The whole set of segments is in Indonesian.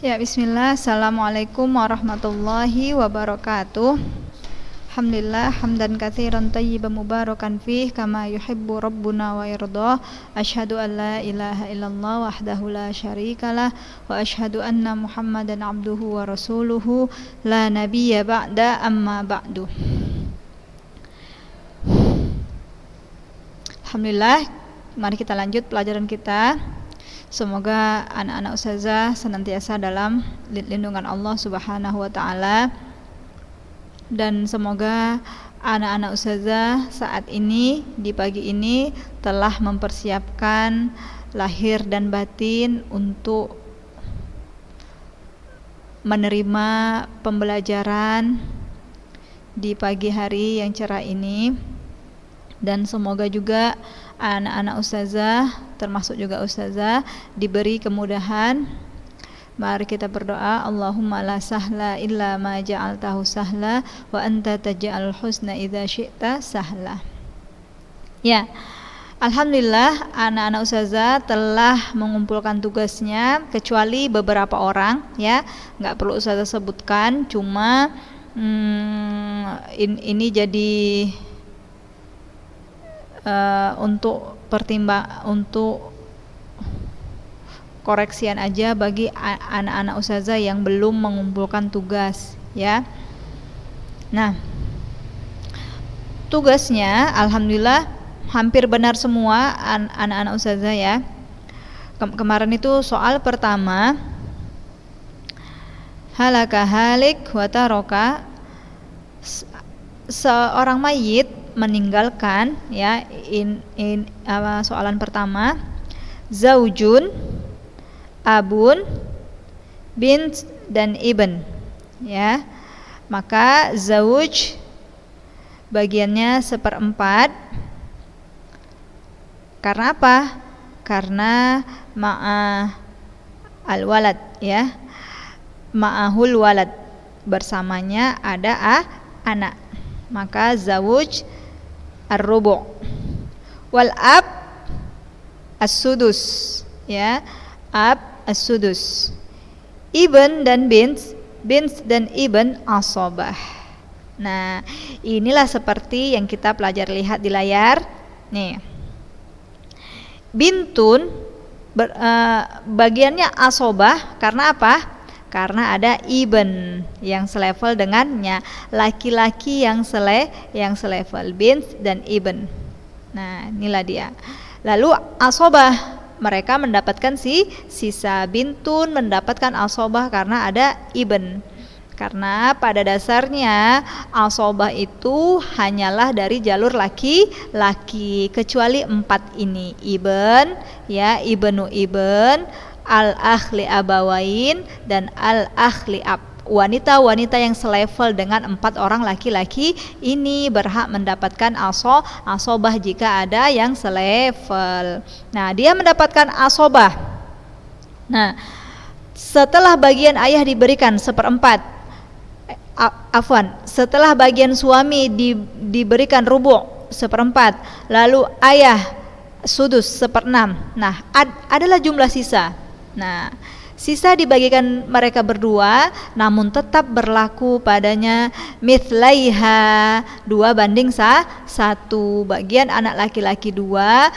Ya, bismillah. Assalamualaikum warahmatullahi wabarakatuh. Alhamdulillah hamdan katsiran thayyiban mubarakan fih kama yuhibbu rabbuna wa yardah. Asyhadu an la ilaha illallah wahdahu la syarikalah wa asyhadu anna Muhammadan abduhu wa rasuluhu la nabiyya ba'da amma ba'du. Alhamdulillah, mari kita lanjut pelajaran kita. Semoga anak-anak ustazah senantiasa dalam lindungan Allah Subhanahu wa taala, dan semoga anak-anak ustazah saat ini di pagi ini telah mempersiapkan lahir dan batin untuk menerima pembelajaran di pagi hari yang cerah ini. Dan semoga juga anak-anak ustazah, termasuk juga ustazah, diberi kemudahan. Mari kita berdoa. Allahumma la sahla illa ma ja'altahu sahla wa anta taj'alul husna idza syi'ta sahla. Ya, alhamdulillah anak-anak ustazah telah mengumpulkan tugasnya, kecuali beberapa orang, ya, nggak perlu ustazah sebutkan. Cuma ini jadi untuk koreksian aja bagi anak-anak ustazah yang belum mengumpulkan tugas, ya. Nah, tugasnya alhamdulillah hampir benar semua anak-anak ustazah, ya. Kemarin itu soal pertama, halaka halik wa taroka, seorang mayit meninggalkan, ya, soalan pertama, zaujun, abun, bint, dan ibn, ya. Maka zauj bagiannya 1/4. Karena apa? Karena ma'a al-walad, ya, ma'ahul walad, bersamanya ada anak. Maka zawuj ar-rubu'. Wal ab as-sudus, ya, ab as-sudus. Ibn dan bint dan ibn asobah. Nah, inilah seperti yang kita pelajari, lihat di layar. Nih, bintun bagiannya asobah. Karena apa? Karena ada ibn yang selevel dengannya, laki-laki yang selevel, bint dan ibn. Nah, inilah dia. Lalu asobah, mereka mendapatkan sisa. Bintun mendapatkan asobah karena ada ibn. Karena pada dasarnya asobah itu hanyalah dari jalur laki-laki, kecuali 4 ini, ibn, ya, ibnu ibn, al-akhli abawain, dan al-akhli ab. Wanita-wanita yang selevel dengan 4 orang laki-laki ini berhak mendapatkan asobah jika ada yang selevel. Nah, dia mendapatkan asobah. Nah, setelah bagian ayah diberikan 1/4, setelah bagian suami diberikan rubu' 1/4, lalu ayah sudus 1/6. Nah, adalah jumlah sisa. Nah, sisa dibagikan mereka berdua, namun tetap berlaku padanya mithlaiha, 2:1. Bagian anak laki-laki 2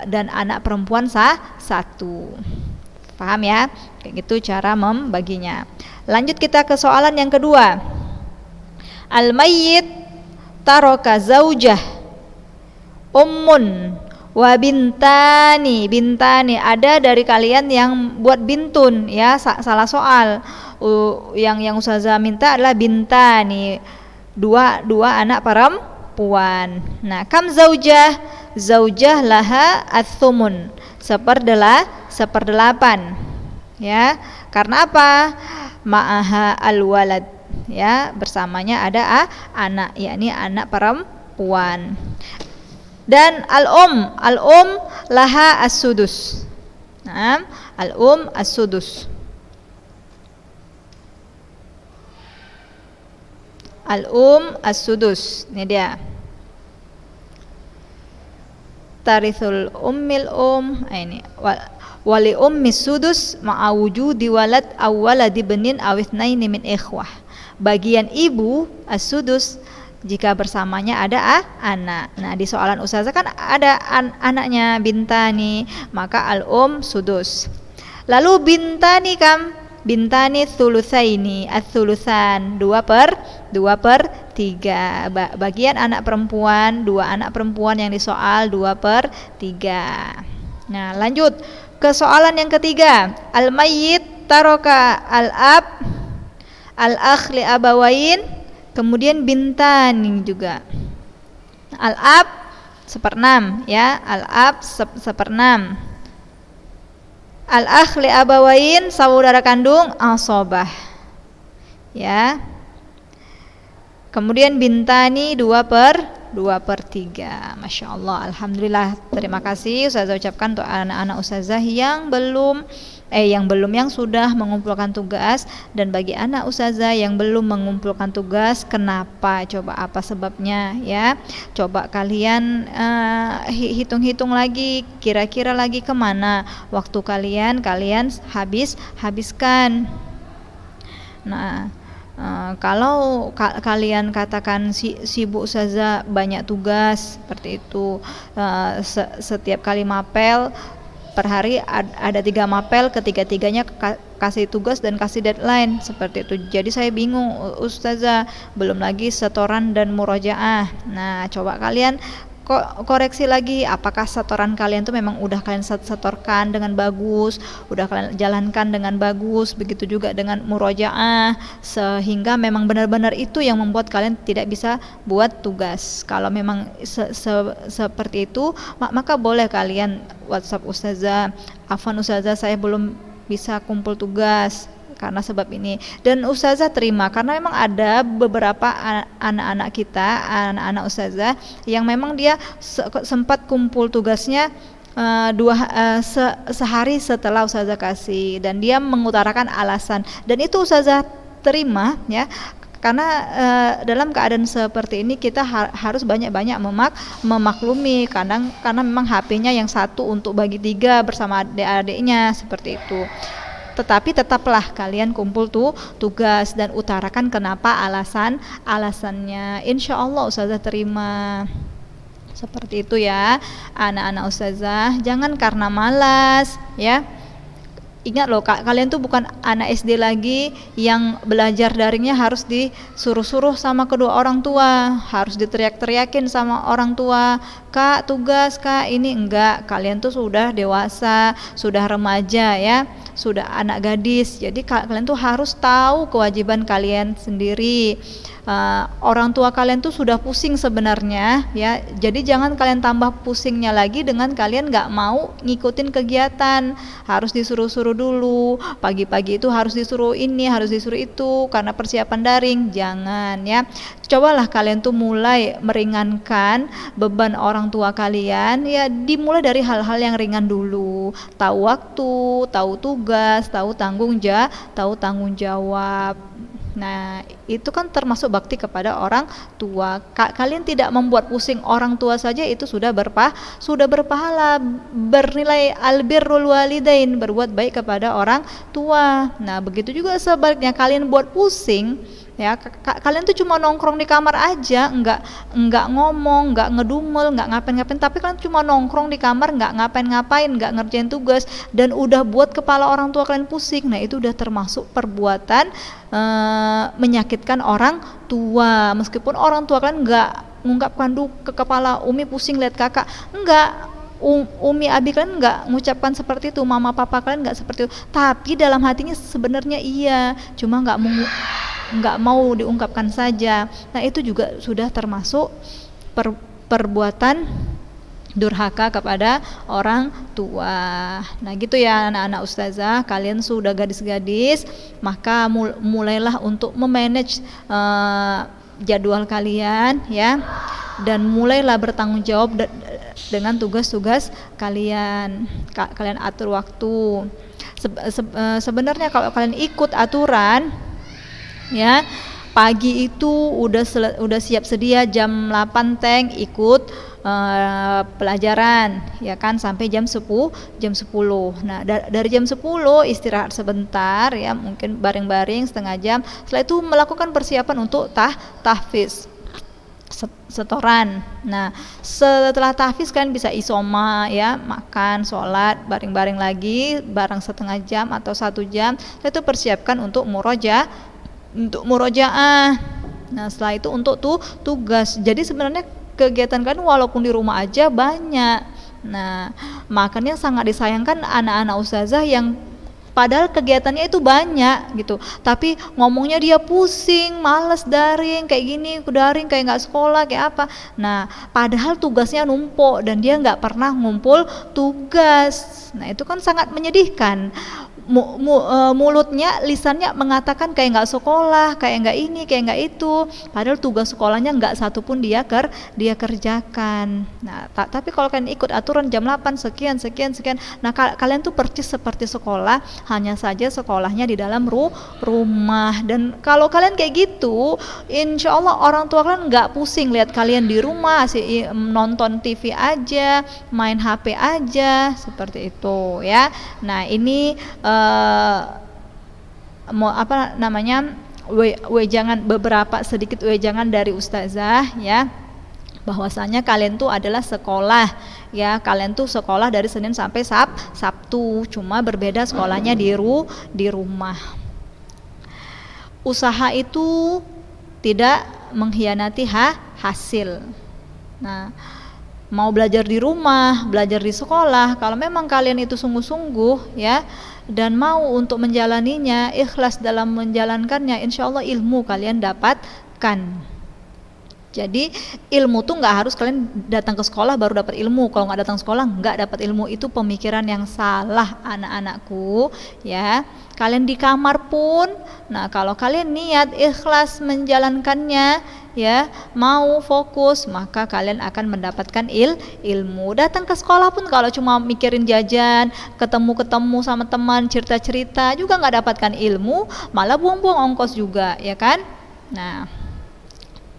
dan anak perempuan 1. Paham, ya? Kayak gitu cara membaginya. Lanjut kita ke soalan yang kedua. Al-mayyit taroka zaujah ummun wa bintani. Ada dari kalian yang buat bintun, ya, salah soal. Yang ustazah minta adalah bintani, dua anak perempuan. Nah, kam zaujah laha ats-tsumun, 1/8, ya. Karena apa? Ma'aha al-walad, ya, bersamanya ada anak, yakni anak perempuan. Dan al-um laha as-sudus. Nah, al-um as-sudus. Al-um as-sudus. Ini dia. tarithul ummil ini wali ummis sudus ma'a wujudi walad awwaladi benin awithnaini min ikhwah. Bagian ibu as-sudus jika bersamanya ada anak. Nah, di soalan ustazah kan ada anaknya bintani, maka al-um sudus. Lalu bintani kam? Bintani thulutsaini, ats-tsulusan 2/3. Bagian anak perempuan, 2 anak perempuan yang disoal 2/3. Nah, lanjut ke soalan yang ketiga. Al-mayyit taroka al-ab al-akh li abawain, kemudian bintani juga. Al-ab 1/6 ya, al-ab 1/6. Al-akh li abawain, saudara kandung asobah. Ya. Kemudian bintani 2/3. Masya Allah, alhamdulillah. Terima kasih Ustazah ucapkan untuk anak-anak Ustazah yang sudah mengumpulkan tugas, dan bagi anak Ustazah yang belum mengumpulkan tugas, kenapa? Coba apa sebabnya ya? Coba kalian hitung-hitung lagi, kira-kira lagi kemana waktu kalian habiskan. Nah, kalau kalian katakan sibuk Ustazah, banyak tugas seperti itu, setiap kali mapel per hari ada 3 mapel, ketiga-tiganya kasih tugas dan kasih deadline seperti itu. Jadi saya bingung Ustazah, belum lagi setoran dan murojaah. Nah, coba kalian koreksi lagi, apakah setoran kalian tuh memang udah kalian setorkan dengan bagus, udah kalian jalankan dengan bagus, begitu juga dengan murojaah, sehingga memang benar-benar itu yang membuat kalian tidak bisa buat tugas. Kalau memang seperti itu, maka boleh kalian WhatsApp Ustazah, afwan Ustazah, saya belum bisa kumpul tugas karena sebab ini, dan Ustazah terima, karena memang ada beberapa anak-anak kita, anak-anak Ustazah yang memang dia sempat kumpul tugasnya sehari setelah Ustazah kasih, dan dia mengutarakan alasan, dan itu Ustazah terima ya. Karena dalam keadaan seperti ini kita harus banyak-banyak memaklumi, karena memang HP-nya yang satu untuk bagi 3 bersama adik-adiknya seperti itu. Tetapi tetaplah kalian kumpul tugas dan utarakan kenapa alasannya. Insya Allah Ustazah terima. Seperti itu ya anak-anak Ustazah. Jangan karena malas ya. Ingat loh, kalian tuh bukan anak SD lagi yang belajar daringnya harus disuruh-suruh sama kedua orang tua, harus diteriak-teriakin sama orang tua, Kak tugas, Kak ini. Enggak, kalian tuh sudah dewasa, sudah remaja ya, sudah anak gadis. Jadi kalian tuh harus tahu kewajiban kalian sendiri. Orang tua kalian tuh sudah pusing sebenarnya ya, jadi jangan kalian tambah pusingnya lagi dengan kalian nggak mau ngikutin kegiatan, harus disuruh-suruh dulu, pagi-pagi itu harus disuruh ini, harus disuruh itu karena persiapan daring. Jangan ya, cobalah kalian tuh mulai meringankan beban orang tua kalian ya, dimulai dari hal-hal yang ringan dulu, tahu waktu, tahu tugas, tahu tanggung jawab. Nah, itu kan termasuk bakti kepada orang tua. Kalian tidak membuat pusing orang tua saja, itu sudah berpahala, bernilai albirrul walidain, berbuat baik kepada orang tua. Nah, begitu juga sebaliknya, kalian buat pusing ya, kalian tuh cuma nongkrong di kamar aja, enggak ngomong, enggak ngedumel, enggak ngapain-ngapain, tapi kalian cuma nongkrong di kamar, enggak ngapain-ngapain, enggak ngerjain tugas, dan udah buat kepala orang tua kalian pusing. Nah, itu udah termasuk perbuatan menyakitkan orang tua. Meskipun orang tua kalian enggak mengungkapkan ke kepala, Umi pusing lihat kakak, enggak, Umi abi kalian enggak mengucapkan seperti itu, mama papa kalian enggak seperti itu, tapi dalam hatinya sebenarnya iya, cuma enggak mau diungkapkan saja. Nah, itu juga sudah termasuk perbuatan durhaka kepada orang tua. Nah, gitu ya anak-anak Ustazah, kalian sudah gadis-gadis, maka mulailah untuk memanage jadwal kalian ya, dan mulailah bertanggung jawab dengan tugas-tugas kalian. Kalian atur waktu. Sebenarnya kalau kalian ikut aturan ya, pagi itu udah siap sedia jam 8 Teng ikut pelajaran ya kan sampai jam 10. Nah, dari jam 10 istirahat sebentar ya, mungkin baring-baring setengah jam. Setelah itu melakukan persiapan untuk tahfiz. Setoran. Nah, setelah tahfiz kan bisa isoma ya, makan, sholat, baring-baring lagi, bareng setengah jam atau 1 jam. Setelah itu persiapkan untuk murojaah. Nah, setelah itu untuk tugas. Jadi sebenarnya kegiatan kan walaupun di rumah aja banyak. Nah, makanya sangat disayangkan anak-anak ustazah yang padahal kegiatannya itu banyak gitu, tapi ngomongnya dia pusing, males daring kayak gini, daring kayak nggak sekolah kayak apa. Nah, padahal tugasnya numpuk dan dia nggak pernah ngumpul tugas. Nah, itu kan sangat menyedihkan. Mulutnya, lisannya mengatakan kayak nggak sekolah, kayak nggak ini, kayak nggak itu, padahal tugas sekolahnya nggak satu pun dia kerjakan. Nah, tapi kalau kalian ikut aturan jam 8 sekian, nah kalian tuh persis seperti sekolah, hanya saja sekolahnya di dalam rumah. Dan kalau kalian kayak gitu, insya Allah orang tua kalian nggak pusing lihat kalian di rumah sih nonton TV aja, main HP aja, seperti itu ya. Nah, ini sedikit wejangan dari ustazah ya, bahwasanya kalian tuh adalah sekolah ya, kalian tuh sekolah dari Senin sampai Sabtu, cuma berbeda sekolahnya di rumah. Usaha itu tidak mengkhianati hasil. Nah, mau belajar di rumah, belajar di sekolah, kalau memang kalian itu sungguh-sungguh ya dan mau untuk menjalaninya, ikhlas dalam menjalankannya, insya Allah ilmu kalian dapatkan. Jadi ilmu tuh nggak harus kalian datang ke sekolah baru dapat ilmu. Kalau nggak datang sekolah nggak dapat ilmu, itu pemikiran yang salah anak-anakku ya. Kalian di kamar pun, nah kalau kalian niat ikhlas menjalankannya ya, mau fokus, maka kalian akan mendapatkan ilmu. Datang ke sekolah pun kalau cuma mikirin jajan, ketemu sama teman, cerita-cerita juga nggak dapatkan ilmu, malah buang-buang ongkos juga ya kan. Nah,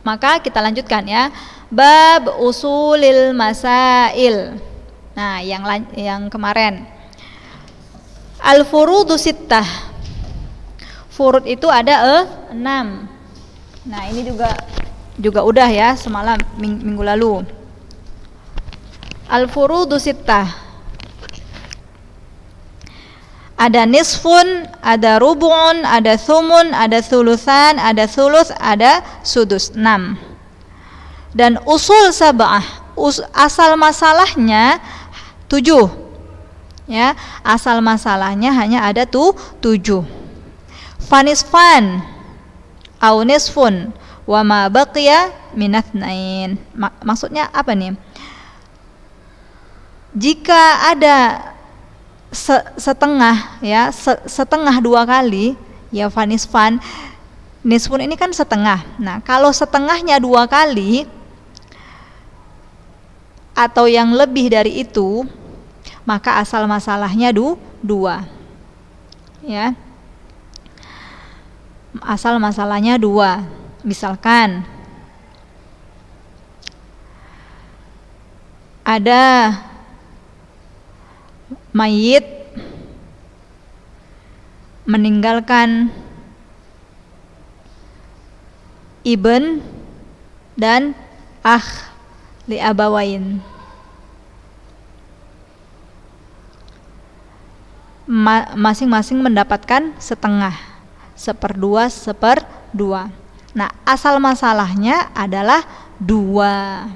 maka kita lanjutkan ya. Bab usulil masail. Nah, yang kemarin. Al-furudu sittah. Furud itu ada 6. Nah, ini juga udah ya semalam minggu lalu. Al-furudu sittah. Ada nisfun, ada rubun, ada thumun, ada thulutsan, ada thuluts, ada sudus. 6. Dan usul sab'ah, asal masalahnya 7. Ya, asal masalahnya hanya ada 7. Fanisfan au nisfun wa ma baqiya minatsnain. Maksudnya apa nih? Jika ada setengah ya, setengah 2 kali ya, fanisfan, nisfun ini kan setengah. Nah, kalau setengahnya 2 kali atau yang lebih dari itu, maka asal masalahnya 2 ya. Asal masalahnya 2. Misalkan ada mayit meninggalkan ibn dan akh li abawain. Masing-masing mendapatkan setengah, 1/2, 1/2. Nah, asal masalahnya adalah 2.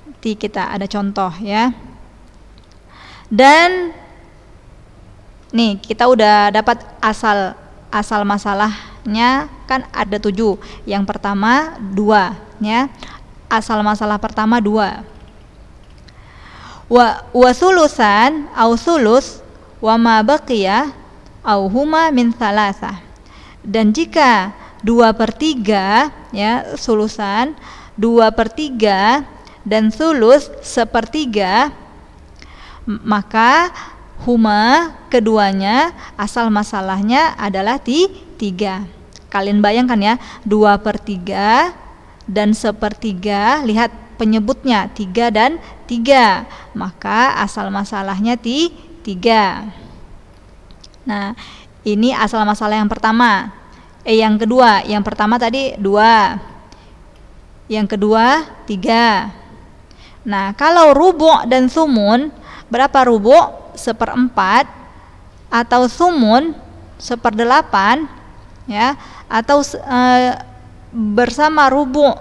Nanti kita ada contoh ya. Dan nih kita udah dapat asal masalahnya kan ada 7. Yang pertama 2 ya. Asal masalah pertama 2. Wa thulutsan au thuluts wa ma baqiya au huma min thalatha. Dan jika 2/3 ya, thulutsan 2/3 dan thuluts 1/3, maka huma keduanya asal masalahnya adalah 3. Kalian bayangkan ya, 2/3 dan 1/3, lihat penyebutnya 3 dan 3, maka asal masalahnya 3. Nah, ini asal masalah yang pertama. Yang kedua, yang pertama tadi 2, yang kedua 3. Nah, kalau rubu' dan sumun, berapa rubu'? 1/4, atau sumun 1/8, ya, atau bersama rubu'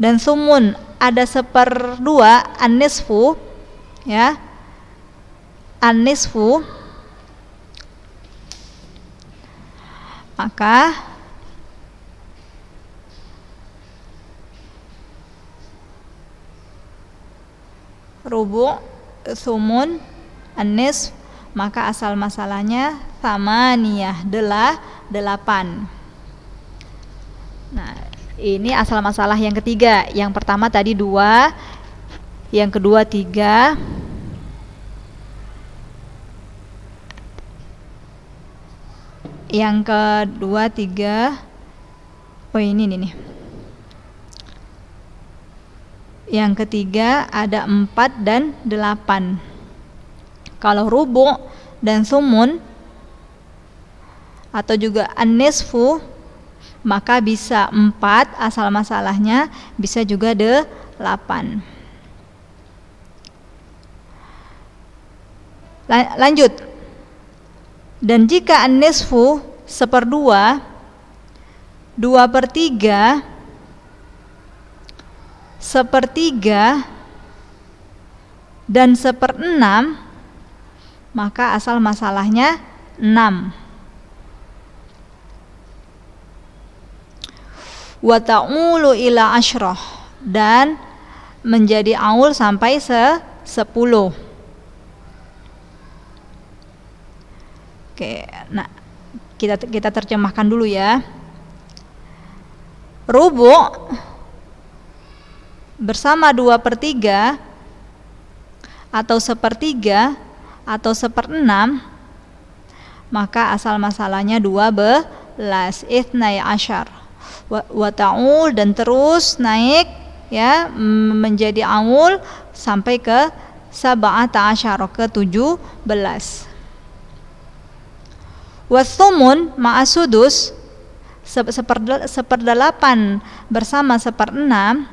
dan sumun ada 1/2, an-nisfu, ya, an-nisfu, maka rubu', sumun, an-nisf, maka asal masalahnya tsamaniyah, 8. Nah, ini asal masalah yang ketiga. Yang pertama tadi 2, yang kedua 3, yang kedua 3. Oh, ini nih. Yang ketiga ada 4 dan 8. Kalau rubu' dan sumun atau juga an-nisfu, maka bisa 4 asal masalahnya, bisa juga 8. Lanjut. Dan jika an-nisfu 1/2, 2/3, 1/3 dan 1/6, maka asal masalahnya 6. Wa ta'ulu ila asyrah, dan menjadi aul sampai 10. Oke, nah kita terjemahkan dulu ya. Rubu' bersama 2/3 atau 1/3 atau 1/6, maka asal masalahnya 12, ithnai asyar. Wa ta'ul, dan terus naik ya menjadi aul sampai ke sab'ata asyara, ke 17. Wasumun ma'asudus, 1/8 bersama 1/6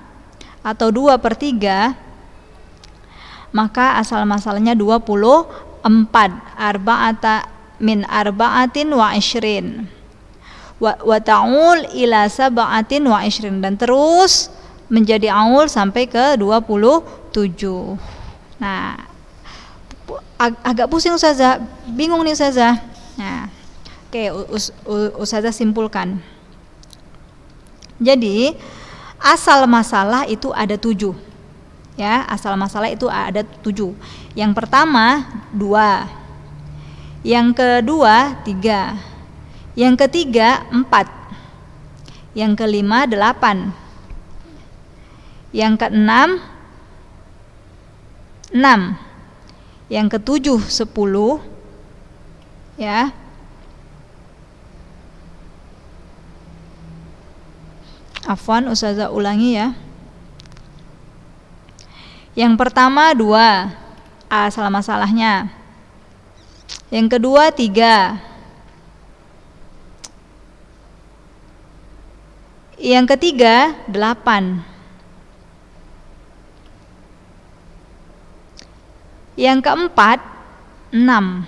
atau 2/3, maka asal masalahnya 24, arba'ata min arba'atin wa ishrin, wa ta'ul ila sab'atin wa ishrin, dan terus menjadi aul sampai ke 27. Nah, agak pusing Ustazah, bingung nih Ustazah. Nah, oke, Ustazah simpulkan. Jadi asal masalah itu ada 7, ya, asal masalah itu ada 7. Yang pertama 2, yang kedua 3, yang ketiga 4, yang kelima 8, yang keenam 6, yang ketujuh 10, ya. Afwan, Ustazah ulangi ya. Yang pertama 2, asal masalahnya. Yang kedua 3, yang ketiga 8, yang keempat 6,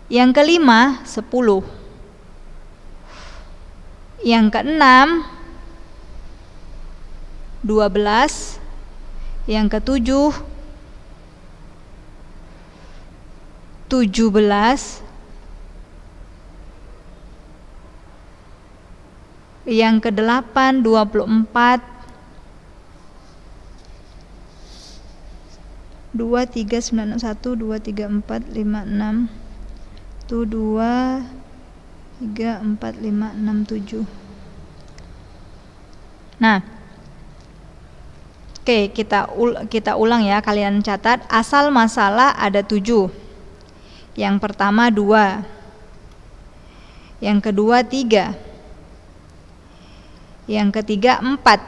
yang kelima 10, yang keenam 12, yang ketujuh 17, yang kedelapan 24, 2, 3, 9, 1, 2, 3, 4, 5, 6, 2, 3, 4, 5, 6, 7. Nah, oke, kita ulang ya, kalian catat. Asal masalah ada 7. Yang pertama 2, yang kedua 3, yang ketiga 4,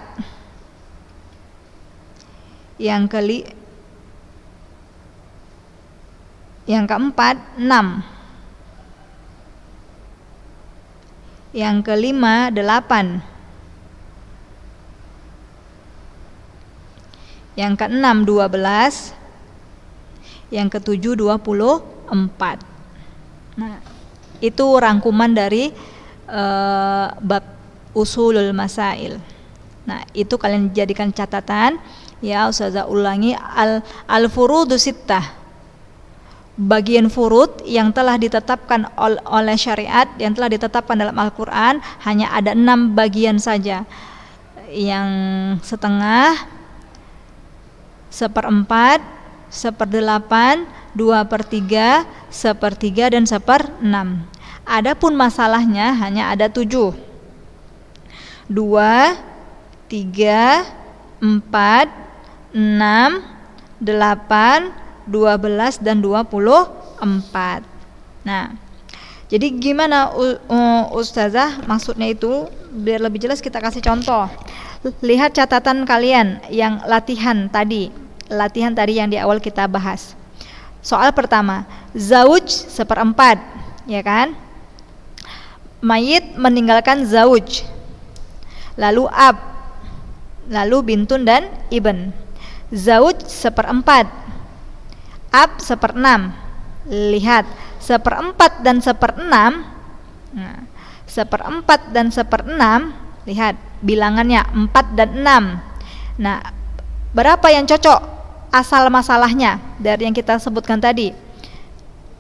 yang keempat 6, yang kelima 8, yang keenam 12, yang ketujuh 24. Nah, itu rangkuman dari bab usulul masail. Nah, itu kalian jadikan catatan ya. Ustazah ulangi, al-furudu sittah, bagian furud yang telah ditetapkan oleh syariat, yang telah ditetapkan dalam Al-Quran, hanya ada 6 bagian saja. Yang setengah, 1/4, 1/8, 2/3, 1/3, dan 1/6. Adapun masalahnya hanya ada 7. 2, 3, 4, 6, 8, 12, dan 24. Nah, jadi gimana Ustazah maksudnya itu? Biar lebih jelas kita kasih contoh. Lihat catatan kalian yang latihan tadi yang di awal kita bahas. Soal pertama, zauj 1/4, ya kan? Mayit meninggalkan zauj, lalu ab, lalu bintun dan ibn. Zauj 1/4, ab 1/6. Lihat 1/4 dan 1/6. Nah, 1/4 dan 1/6, lihat bilangannya 4 dan 6. Nah, berapa yang cocok asal masalahnya dari yang kita sebutkan tadi?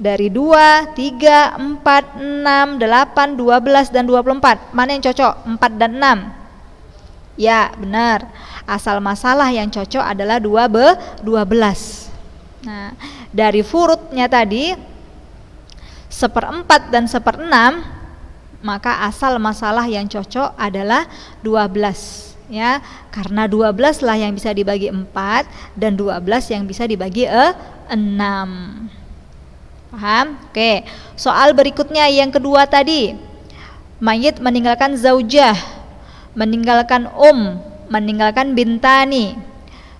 Dari 2, 3, 4, 6, 8, 12, dan 24. Mana yang cocok? 4 dan 6. Ya, benar. Asal masalah yang cocok adalah 12. Nah, dari furudnya tadi 1/4 dan 1/6, maka asal masalah yang cocok adalah 12. Ya, karena 12 lah yang bisa dibagi 4 dan 12 yang bisa dibagi 6. Paham? Oke. Soal berikutnya yang kedua tadi. Mayit meninggalkan zaujah, meninggalkan meninggalkan bintani.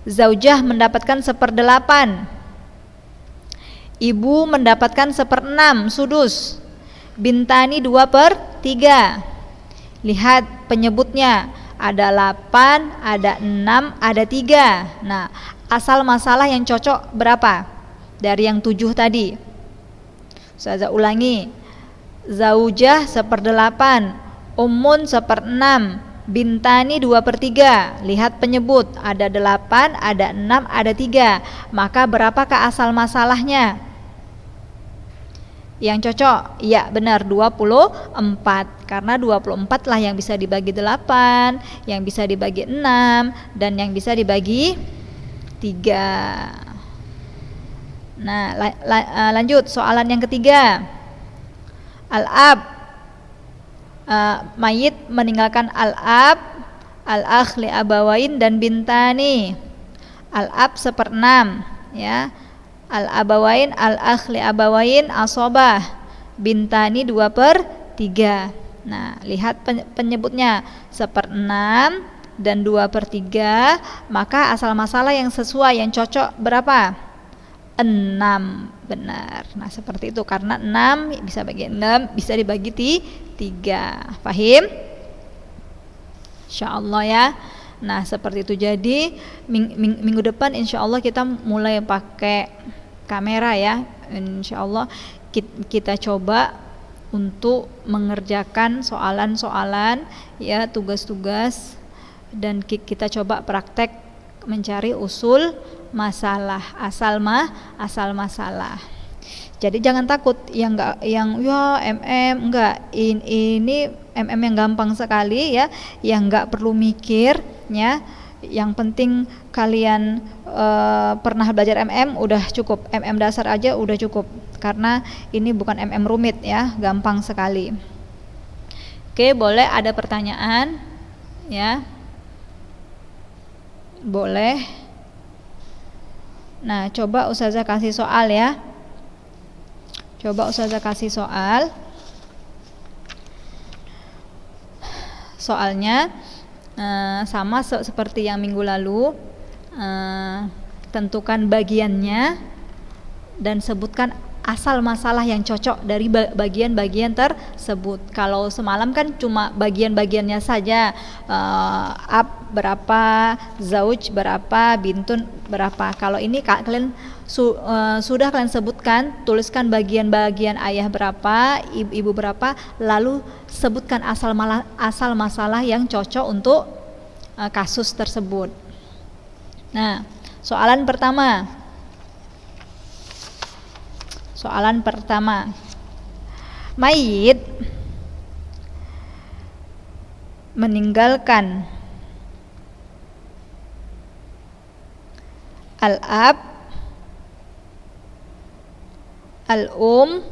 Zaujah mendapatkan 1/8. Ibu mendapatkan 1/6 sudus. Bintani 2/3. Lihat penyebutnya, ada 8, ada 6, ada 3. Nah, asal masalah yang cocok berapa? Dari yang 7 tadi. Saya ulangi, zaujah 1/8, ummun 1/6, bintani 2/3. Lihat penyebut, ada 8, ada 6, ada 3. Maka berapakah asal masalahnya? Yang cocok, ya benar 24. Karena 24 lah yang bisa dibagi 8, yang bisa dibagi 6, dan yang bisa dibagi 3. Nah, lanjut soalan yang ketiga. Al-ab, mayit meninggalkan al-ab, al-akh li abawain, dan bintani. Al-ab 1/6, ya. Al-abawain, al-akh li abawain, asobah, bintani 2/3. Nah, lihat penyebutnya 1/6 dan 2/3. Maka asal masalah yang sesuai, yang cocok berapa? 6, benar. Nah, seperti itu, karena 6 bisa bagi 6, bisa dibagi 3. Paham? Insyaallah ya. Nah, seperti itu. Jadi minggu depan insyaallah kita mulai pakai kamera ya. Insyaallah kita coba untuk mengerjakan soalan-soalan ya, tugas-tugas, dan kita coba praktek mencari usul masalah, asal masalah. Jadi jangan takut yang enggak, ini yang gampang sekali ya, yang enggak perlu mikir ya. Yang penting kalian pernah belajar udah cukup, dasar aja udah cukup, karena ini bukan rumit ya, gampang sekali. Oke, boleh ada pertanyaan ya? Boleh. Nah, coba Ustazah kasih soal ya. Coba Ustazah kasih soal. Soalnya sama seperti yang minggu lalu, tentukan bagiannya dan sebutkan asal masalah yang cocok dari bagian-bagian tersebut. Kalau semalam kan cuma bagian-bagiannya saja, ab berapa, zauj berapa, bintun berapa. Kalau ini kalian sudah kalian sebutkan, tuliskan bagian-bagian ayah berapa, ibu berapa, lalu sebutkan asal masalah yang cocok untuk kasus tersebut. Nah, soalan pertama. Mayit meninggalkan al-ab, al-um,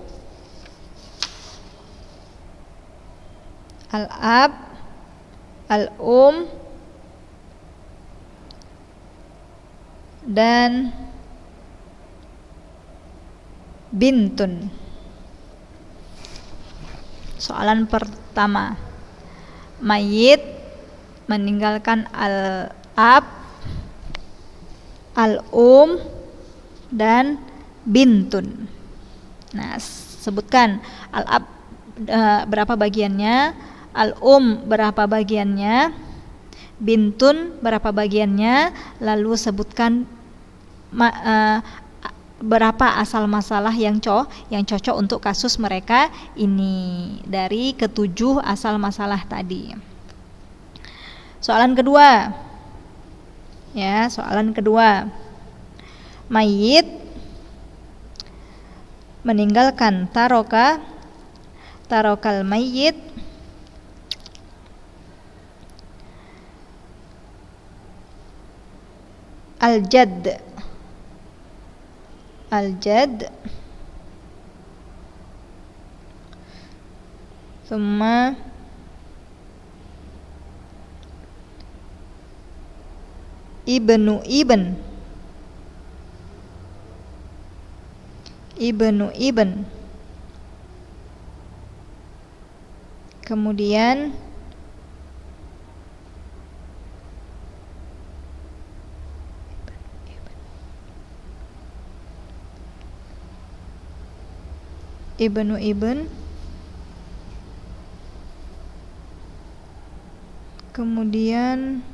al-ab, al-um, dan bintun. Soalan pertama, mayit meninggalkan al-ab, al-um, dan bintun. Nah, sebutkan al-ab berapa bagiannya, al-um berapa bagiannya, bintun berapa bagiannya, lalu sebutkan berapa asal masalah yang cocok untuk kasus mereka ini dari ketujuh asal masalah tadi. Soalan kedua. Mayit meninggalkan tarokal mayit al-jadd, thumma ibnu ibn, kemudian ibnu ibn, kemudian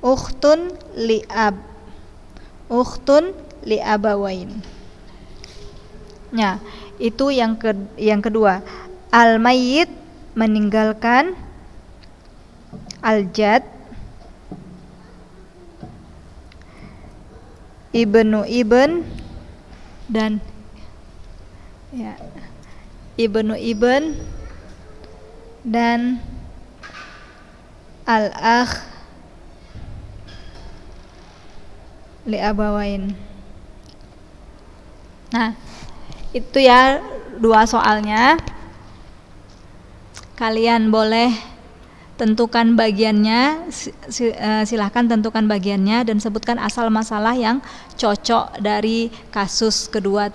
ukhtun li abawain. Nah, itu yang kedua. Al-mayyit meninggalkan al-jad, ibnu ibn, dan ibnu ibn dan al-akh li abawain. Nah, itu ya 2 soalnya. Kalian boleh tentukan bagiannya, silahkan tentukan bagiannya dan sebutkan asal masalah yang cocok dari kasus kedua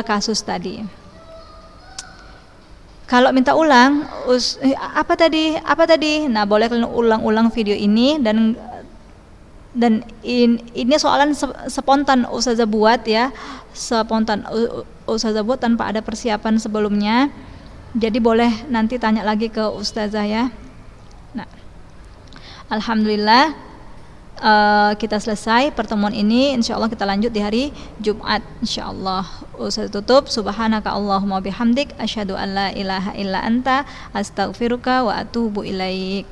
kasus tadi. Kalau minta ulang, apa tadi? Nah, boleh kalian ulang-ulang video ini dan ini soalan spontan Ustazah buat ya, buat tanpa ada persiapan sebelumnya. Jadi boleh nanti tanya lagi ke Ustazah ya. Nah, alhamdulillah kita selesai pertemuan ini. Insyaallah kita lanjut di hari Jumat insyaallah. Ustazah tutup. Subhanaka Allahumma bihamdik asyhadu an la ilaha illa anta astaghfiruka wa atubu ilaik.